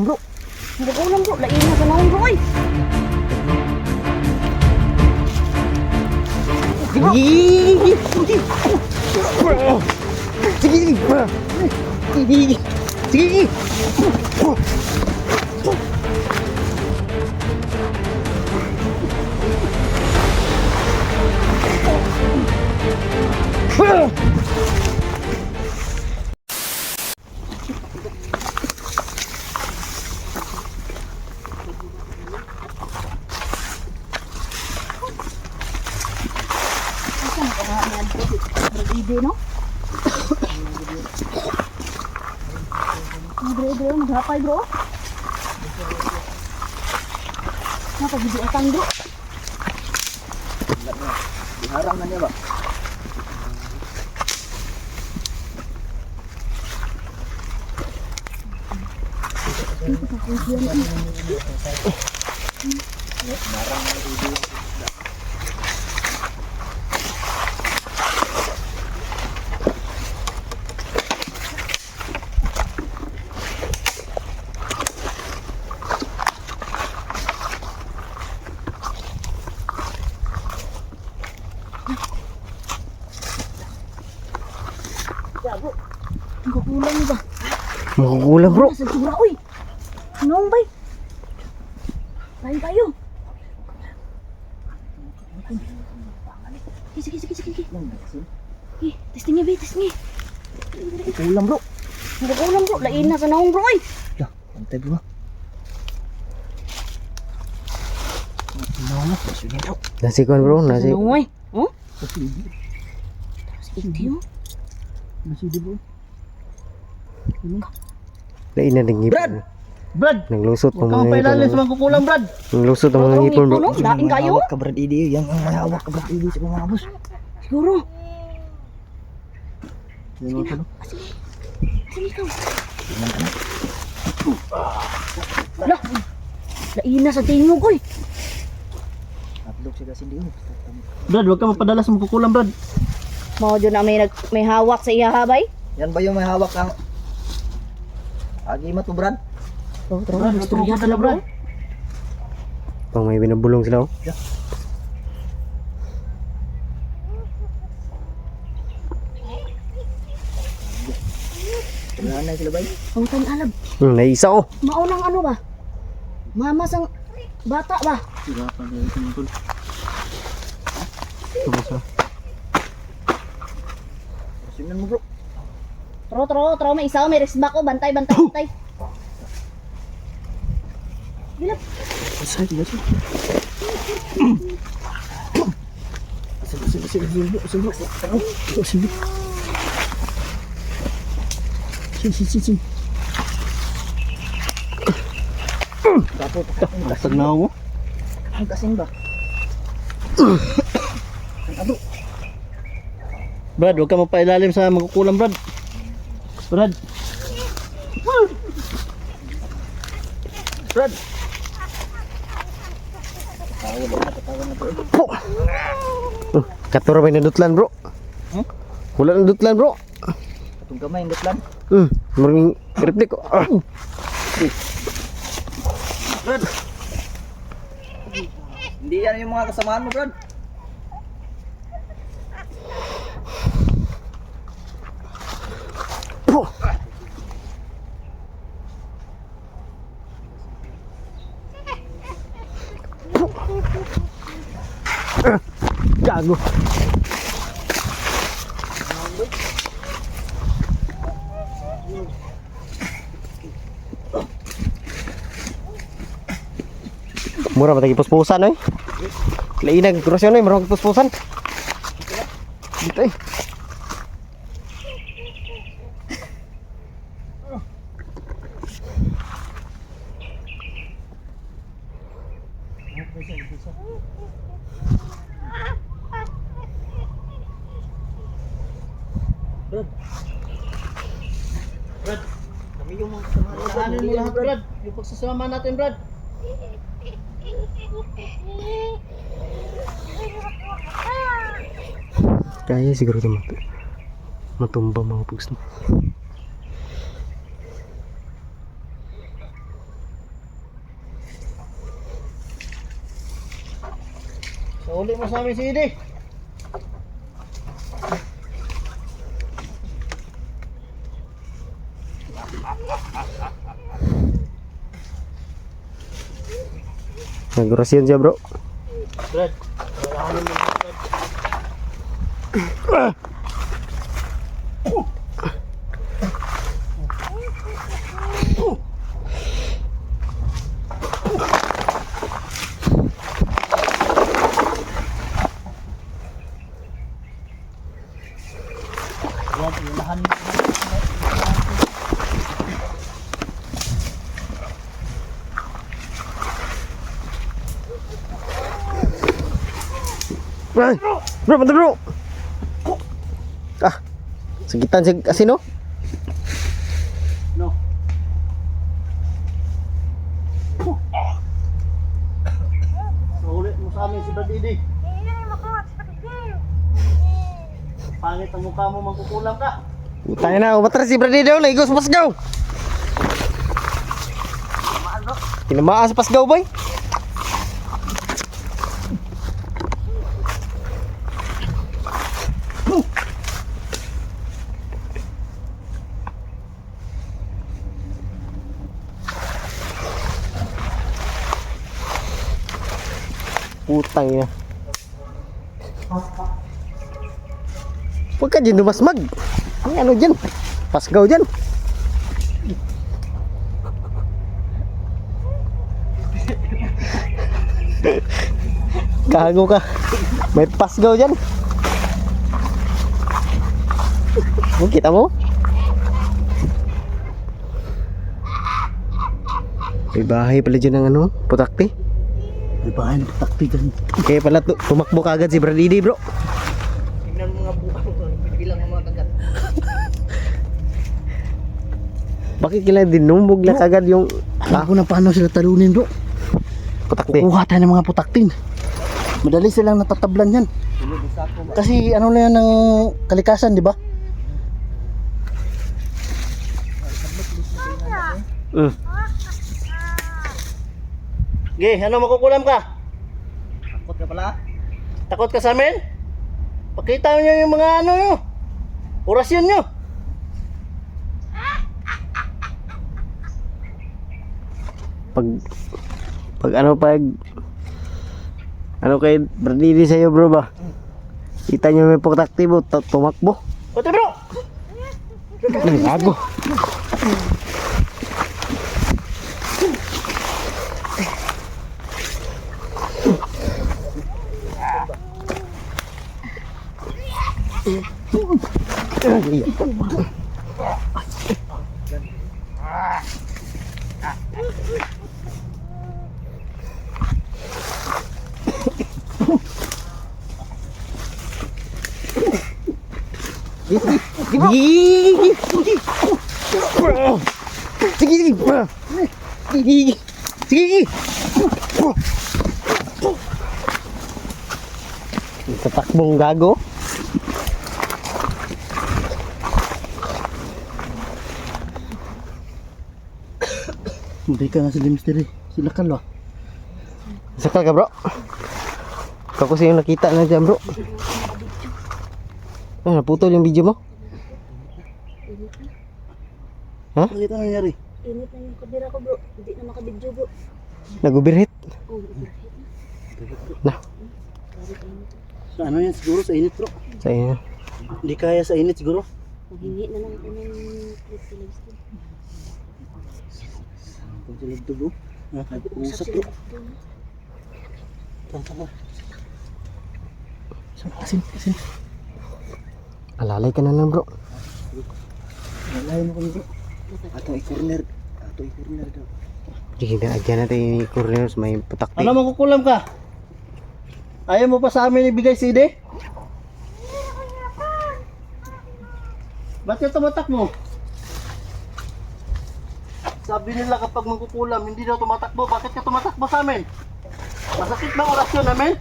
Bro, hindi ko ulam bro, lain na sa naon bro ay. Sige. Hindi no? Bro, maghapay bro. Napag-bidiatan bro. Diharang na niya ba? Bro, ang kukulang ba? Makukulang bro. Sa sura, uy! Noong bay? Lain tayo. Sige. Testing niya, testing niya. Kulang bro. Ang kukulang bro, lain na sa naong bro, uy! Ya, pantay bro. Ano? Nasi kon bro, Sa nasi. naong, uy. Oh? Tapos iti, oh. Nasi di bro. Lain na ng ngipon. Brad, Naglusot huwag ng ka mga mapailalim sa ngipon. mga kukulang, Brad. Naglusot ng mga Ang ngipon bro. ngipon, oh. Lain kayo? Hawak ka Brad Idi, yang may hawak ka Brad Idi sa mga abos. Siguro. Sige na. Sige ikaw. Lah, lain na sa tingog, uy. Atlog siya kasi diyo. Brad, huwag ka mapadala sa mga kukulang, Brad. Mao dyan na may hawak sa iya habay. Yan ba yung may hawak kang agi mato Brad? Oh, tara, Brad, huwag ka mapadala, Brad. Pang may binabulong sila oh. Nanay sila ba? Ang tan alab. Naisa oh. Maunang ano ba? Mama sang bata ba? Sira pa na yung tungkol. Tumasa. Sinan mo bro. Tro, may isa, may resback ko, bantay. Bilap. Asay, diba siya? Sin. Tapos, Lasag na ako. ang kasing ba? Brad, huwag ka mapailalim sa mga kukulang, Brad. Brad. Brad! Katuro ba yung nadutlan bro? Hmm? Wala nadutlan bro. Itong kamay, hindi lang. Maraming replik ko. Brad. Hindi yan yung mga kasamaan mo, Brad. Gago. Mura ba tagi puspusan eh? Lainag kurasyon eh, marang puspusan. Dito eh. Brad. Kami yung mga kasama natin. Saanin mo lahat, Brad. Yung pagsasama natin, Brad. Kaya siguro ito matumba mga pugs. Uli mo sa amin si Idi. Nagorasyon siya bro. Brad, walahanin mo. Brad, walahanin mo. Ay, bro, mantap bro. Ah, segitan si asin oh. No. Uli mo sa amin si Brad Idi. Pangit ang mukha mo, mangkukulam ka. Tayo na, umatras si Brady daw, naigos sa pasgaw. Tinamaan sa pasgaw boy. Putang ina. Huwag ka dyan dumasmag. Ang ano dyan? Pasgaw dyan. Kago ka. May pasgaw dyan. Kita mo? May bahay pala dyan ng ano, putakti. May bahay na patakti dyan. Kaya pala tumakbo ka agad si Brady bro. Tingnan mo nga buka mo, bilang ang mga kagat. Bakit kila dinumbog lang agad yung Ako na paano sila talunin bro. putakti? Kuha tayo ng mga putaktin. Madali silang natatablan yan. Kasi ano na yan ng kalikasan, di ba? Ge, ano makukulam ka? Takot ka pala? Takot ka sa amin? Pakita nyo yung mga ano nyo. Orasyon nyo. Pag ano kay Brady sa'yo bro ba? Kita nyo may putakti bro, tumakbo. Ote bro! Ay, gago. Sige. Tatakbong gago. Hindi ka nga sila mystery. Sila ka lo. Sakal ka bro. Kako sa yung nakita na dyan bro. Ah, naputol yung video mo. Ha? Bakit ano nangyari? Init na yung kamera ko bro. Hindi na makabidyo bro. Nag-overheat. Oh, Na, Sa ano yan siguro? Sa init bro. sa inyo. Hindi kaya sa init siguro. Maghingi na lang ako ng clip sa live. Kung sila ito bro. Ha? Usap bro. Tama. Asin. Alalay ka na lang bro. Nalayan mo kami bro. Ato i-corner daw. Sige na, agyan natin yung corners, may putakti. Ano makukulam ka? Ayaw mo pa sa amin ibigay CD? Ba't ka tumatak mo? Sabi nila kapag magkukulam, hindi daw tumatakbo. Bakit ka tumatakbo sa amin? Masakit ba ang orasyon namin?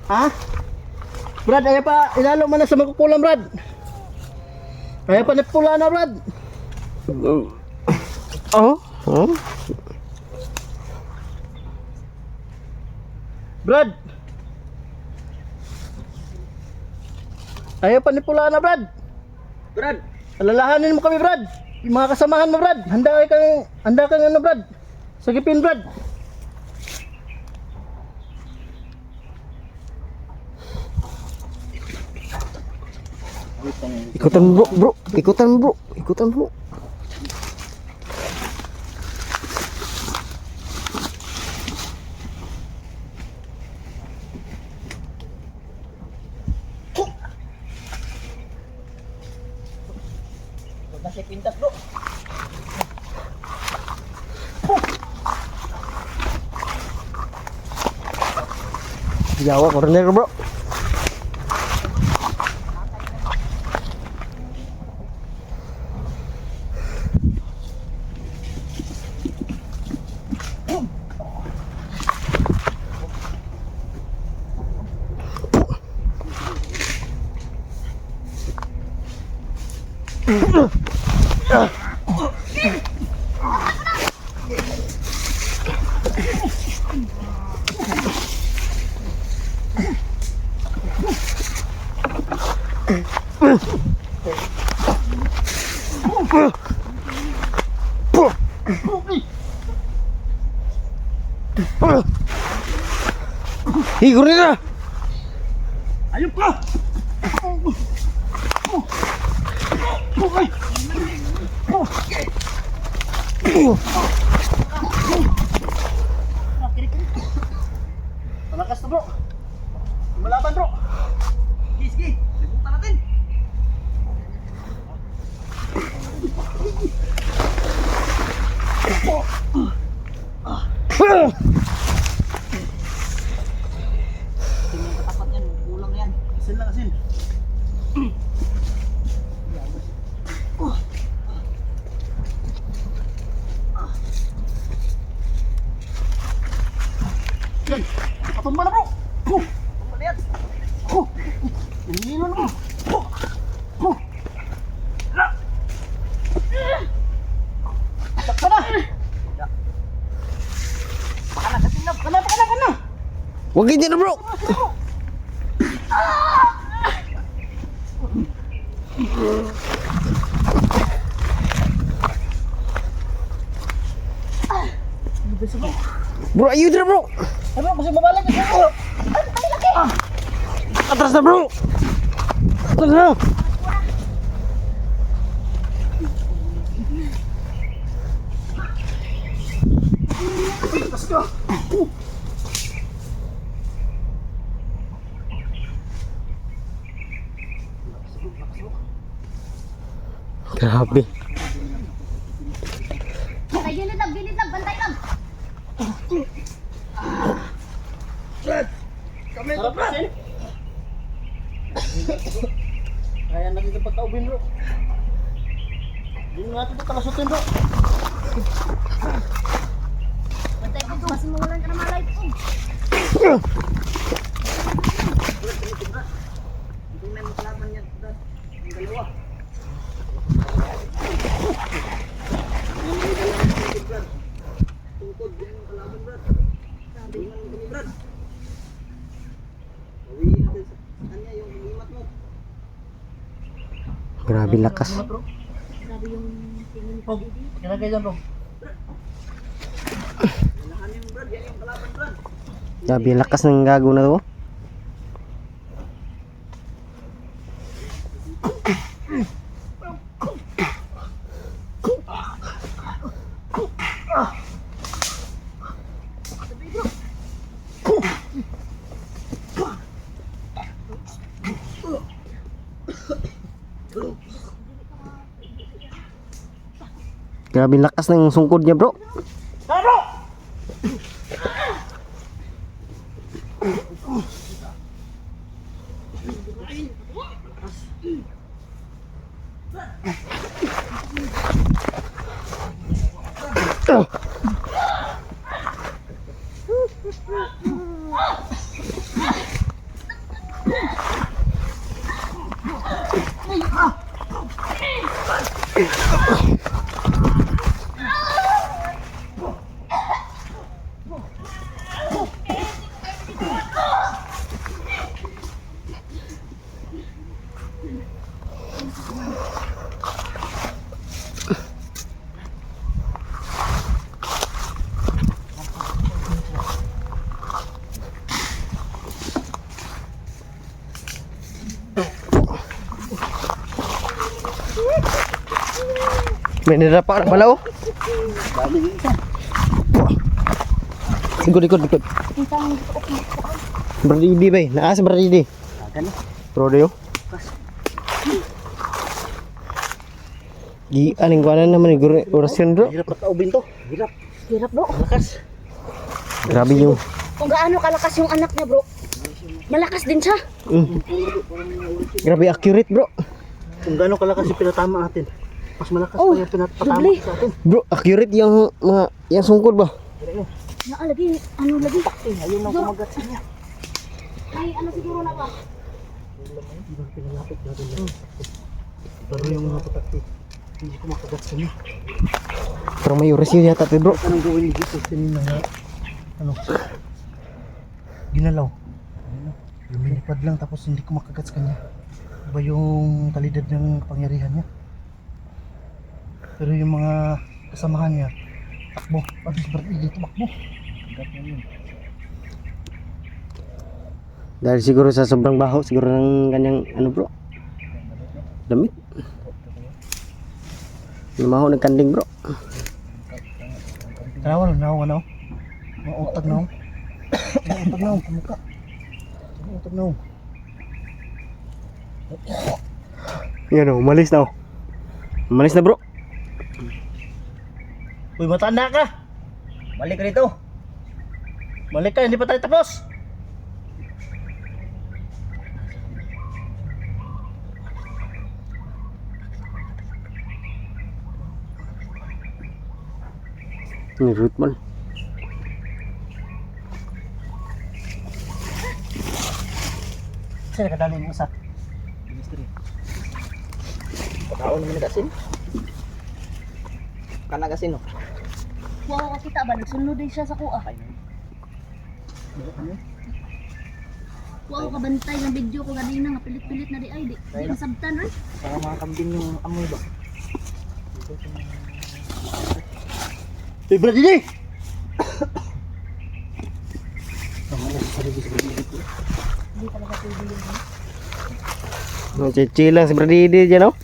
Ha? Brad, ayaw pa, ilalo mo na sa magkukulam, Brad. Ayaw pa napula na, Brad. Oh? Oh? Brad, Ayaw pa ni pula na, Brad. Brad, alalahanin mo kami, Brad. Yung mga kasamahan mo, Brad. Handa kang ano, Brad. Sagipin, Brad. Ikutan mo bro, ikutan mo bro, ikutan mo. Kasi pintas, bro. Jawa corner bro. Higor nila. Ayun pa! Malakas na, bro. Malaban, bro. Sige. Libutan natin. Asin lang, asin. Yan. Patumba na, bro. Patumba na yan. Hihilo na, bro. Takpa na. Baka na, kasin na. Baka na. Wag ganyan na bro. Bro, ayun na bro. Ay, bro, kasi mabalik na, bro. Atras na bro. Atras na. Let's go. Grabe. Ay, gilid lang, bantay lang. Kami ito, bro. Kaya natin ito pagkaubin, bro. Hindi natin ito kalasutin, bro. Bantay ko, kasi mawalan ka na malay po. Hindi may maklaban yan, bro. Ang dalawa. Tungkod din ang kalaban, bro. Tingnan mo kami, bro. Bawiin natin sa kanya yung imat mo. Grabe lakas. Grabe yung tingin Oh, kinagay dyan, bro. Nalahanin mo, bro. Yan yung kalaban, bro. Grabe lakas ng gago na to. Grabe lakas ng sungkod niya bro. Tara, bro! May nirapa na pala oh. Dali yung isa. Ikot. Isang Bradidi ba? Naas Bradidi. Gani. Rodeo. Aning kuanan naman ni orasyon bro. Hirap pataubin to. Hirap. hirap bro. Malakas. Grabe yung Kung gaano kalakas yung anak niya bro. Malakas din siya. grabe accurate bro. Kung gaano kalakas yung pinatama natin. Mas malakas Oh, pa yung pinatama doble. sa atin. Bro, accurate yung mga yang sungkod ba? Lagi, ano lagi? Ayun ang kumagat sa niya. Ay, ano siguro na ba? Pinalapit natin lang. Pero yung mga patakti, hindi ko makagat sa niya. Pero may orasyon yata to bro. Anong gawin ni Jesus? Tinignan nga. Ano? Ginalaw. Lumilipad lang tapos hindi ko makagat sa kanya. Iba yung kalidad ng pangyarihan niya. Pero yung mga kasamahan niya, takbo. Pati si Brad Eddie tumakbo. Kagat niya yun. Dahil siguro sa sobrang baho, siguro ng kanyang ano bro. Damit. Lumaho nagkanding bro. Tanawa lang na ano? Mautag na ako. Mautag na ako. Kamuka. Mautag na ako. Yan oh, umalis na oh. Umalis na bro. Uy, matanda ka! Balik ka dito! Balik ka, hindi pa tayo tapos! Ni root man. Saan nakadali yung isa? Ministry. Pagkaon naman nagasin? Kanagasin no? Wow, kita ba? Nagsunod din siya sa kuha. Wow, kabantay ng video ko kanina nga pilit-pilit na di ay. Di masabtan eh. Para mga kambing yung amoy ba? Hey, Brad Eddie! Hindi talaga pwede yun. Chill lang si Bradidi dyan oh.